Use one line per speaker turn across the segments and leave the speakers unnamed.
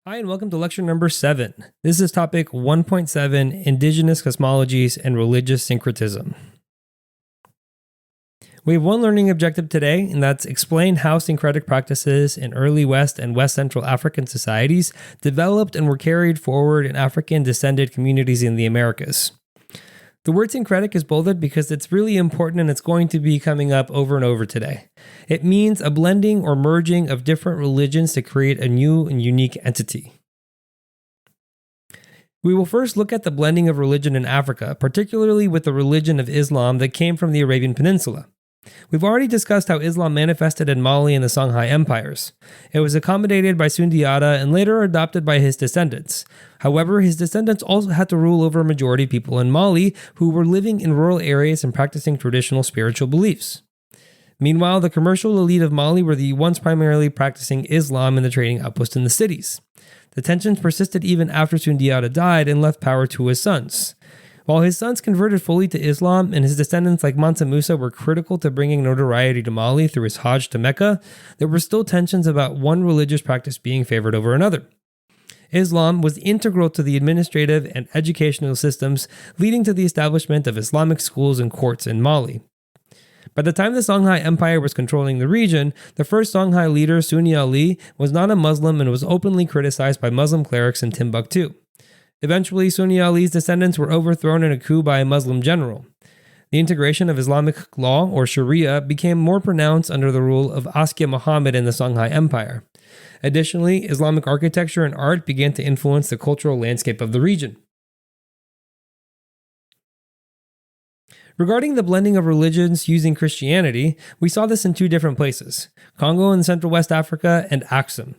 Hi, and welcome to lecture number 7. This is topic 1.7, Indigenous Cosmologies and Religious Syncretism. We have one learning objective today, and that's explain how syncretic practices in early West and West Central African societies developed and were carried forward in African descended communities in the Americas. The word syncretic is bolded because it's really important and it's going to be coming up over and over today. It means a blending or merging of different religions to create a new and unique entity. We will first look at the blending of religion in Africa, particularly with the religion of Islam that came from the Arabian Peninsula. We've already discussed how Islam manifested in Mali and the Songhai empires. It was accommodated by Sundiata and later adopted by his descendants. However, his descendants also had to rule over a majority of people in Mali who were living in rural areas and practicing traditional spiritual beliefs. Meanwhile, the commercial elite of Mali were the ones primarily practicing Islam in the trading outposts in the cities. The tensions persisted even after Sundiata died and left power to his sons. While his sons converted fully to Islam and his descendants like Mansa Musa were critical to bringing notoriety to Mali through his Hajj to Mecca, there were still tensions about one religious practice being favored over another. Islam was integral to the administrative and educational systems, leading to the establishment of Islamic schools and courts in Mali. By the time the Songhai Empire was controlling the region, the first Songhai leader, Sunni Ali, was not a Muslim and was openly criticized by Muslim clerics in Timbuktu. Eventually, Sunni Ali's descendants were overthrown in a coup by a Muslim general. The integration of Islamic law, or Sharia, became more pronounced under the rule of Askia Muhammad in the Songhai Empire. Additionally, Islamic architecture and art began to influence the cultural landscape of the region. Regarding the blending of religions using Christianity, we saw this in two different places, Congo in Central West Africa and Axum.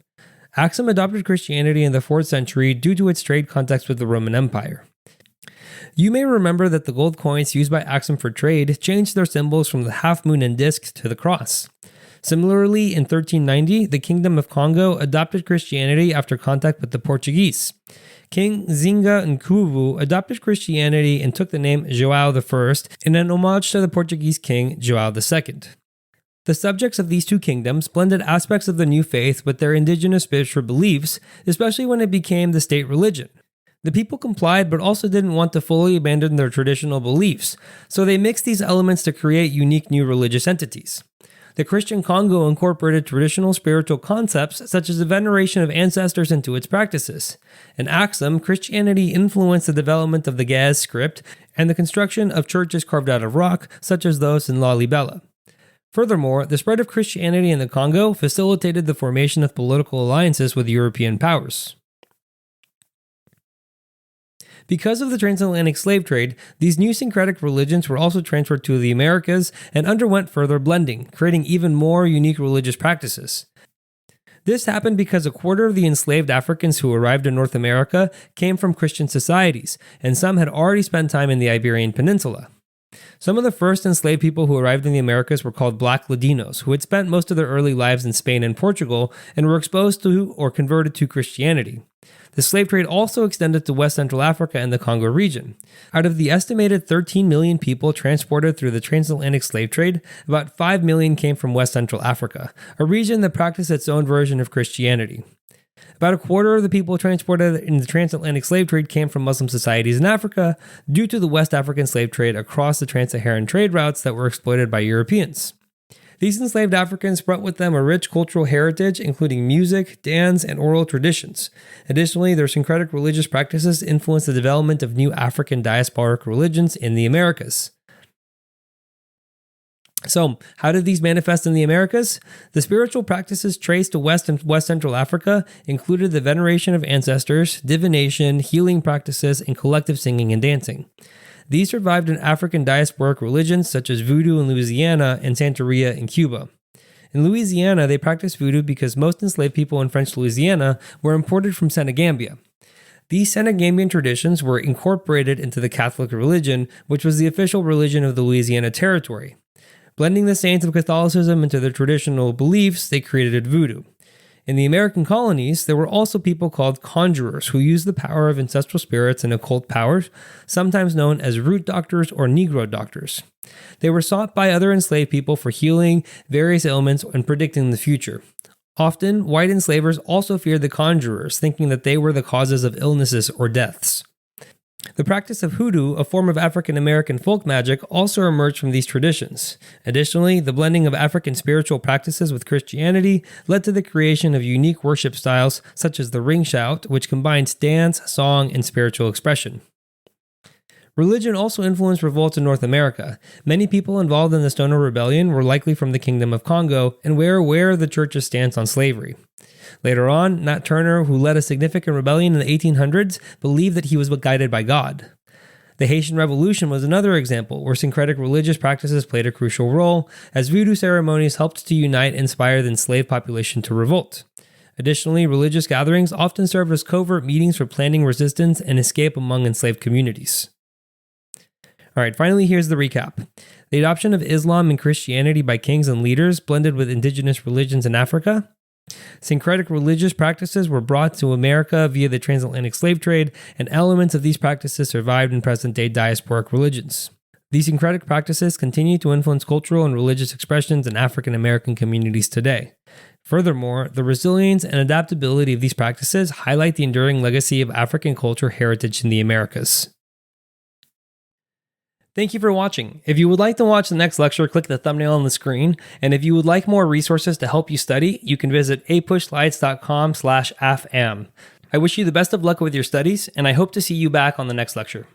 Axum adopted Christianity in the 4th century due to its trade contacts with the Roman Empire. You may remember that the gold coins used by Axum for trade changed their symbols from the half moon and disc to the cross. Similarly, in 1390, the Kingdom of Congo adopted Christianity after contact with the Portuguese. King Zinga Nkuvu adopted Christianity and took the name João I in an homage to the Portuguese king João II. The subjects of these two kingdoms blended aspects of the new faith with their indigenous spiritual beliefs, especially when it became the state religion. The people complied but also didn't want to fully abandon their traditional beliefs, so they mixed these elements to create unique new religious entities. The Christian Congo incorporated traditional spiritual concepts such as the veneration of ancestors into its practices. In Axum, Christianity influenced the development of the Ge'ez script and the construction of churches carved out of rock, such as those in Lalibela. Furthermore, the spread of Christianity in the Congo facilitated the formation of political alliances with European powers. Because of the transatlantic slave trade, these new syncretic religions were also transferred to the Americas and underwent further blending, creating even more unique religious practices. This happened because a quarter of the enslaved Africans who arrived in North America came from Christian societies, and some had already spent time in the Iberian Peninsula. Some of the first enslaved people who arrived in the Americas were called Black Ladinos, who had spent most of their early lives in Spain and Portugal and were exposed to or converted to Christianity. The slave trade also extended to West Central Africa and the Congo region. Out of the estimated 13 million people transported through the transatlantic slave trade, about 5 million came from West Central Africa, a region that practiced its own version of Christianity. About a quarter of the people transported in the transatlantic slave trade came from Muslim societies in Africa due to the West African slave trade across the trans-Saharan trade routes that were exploited by Europeans. These enslaved Africans brought with them a rich cultural heritage, including music, dance, and oral traditions. Additionally, their syncretic religious practices influenced the development of new African diasporic religions in the Americas. So, how did these manifest in the Americas? The spiritual practices traced to West and West Central Africa included the veneration of ancestors, divination, healing practices, and collective singing and dancing. These survived in African diasporic religions such as Voodoo in Louisiana and Santeria in Cuba. In Louisiana, they practiced Voodoo because most enslaved people in French Louisiana were imported from Senegambia. These Senegambian traditions were incorporated into the Catholic religion, which was the official religion of the Louisiana Territory. Blending the saints of Catholicism into their traditional beliefs, they created Voodoo. In the American colonies, there were also people called conjurers who used the power of ancestral spirits and occult powers, sometimes known as root doctors or Negro doctors. They were sought by other enslaved people for healing various ailments and predicting the future. Often, white enslavers also feared the conjurers, thinking that they were the causes of illnesses or deaths. The practice of hoodoo, a form of African American folk magic, also emerged from these traditions. Additionally, the blending of African spiritual practices with Christianity led to the creation of unique worship styles such as the ring shout, which combines dance, song, and spiritual expression. Religion also influenced revolts in North America. Many people involved in the Stoner Rebellion were likely from the Kingdom of Congo and were aware of the church's stance on slavery. Later on, Nat Turner, who led a significant rebellion in the 1800s, believed that he was guided by God. The Haitian Revolution was another example where syncretic religious practices played a crucial role, as voodoo ceremonies helped to unite and inspire the enslaved population to revolt. Additionally, religious gatherings often served as covert meetings for planning resistance and escape among enslaved communities. Alright, finally here's the recap. The adoption of Islam and Christianity by kings and leaders blended with indigenous religions in Africa. Syncretic religious practices were brought to America via the transatlantic slave trade, and elements of these practices survived in present-day diasporic religions. These syncretic practices continue to influence cultural and religious expressions in African American communities today. Furthermore, the resilience and adaptability of these practices highlight the enduring legacy of African culture heritage in the Americas. Thank you for watching. If you would like to watch the next lecture, click the thumbnail on the screen. And if you would like more resources to help you study, you can visit apushlights.com/afam. I wish you the best of luck with your studies, and I hope to see you back on the next lecture.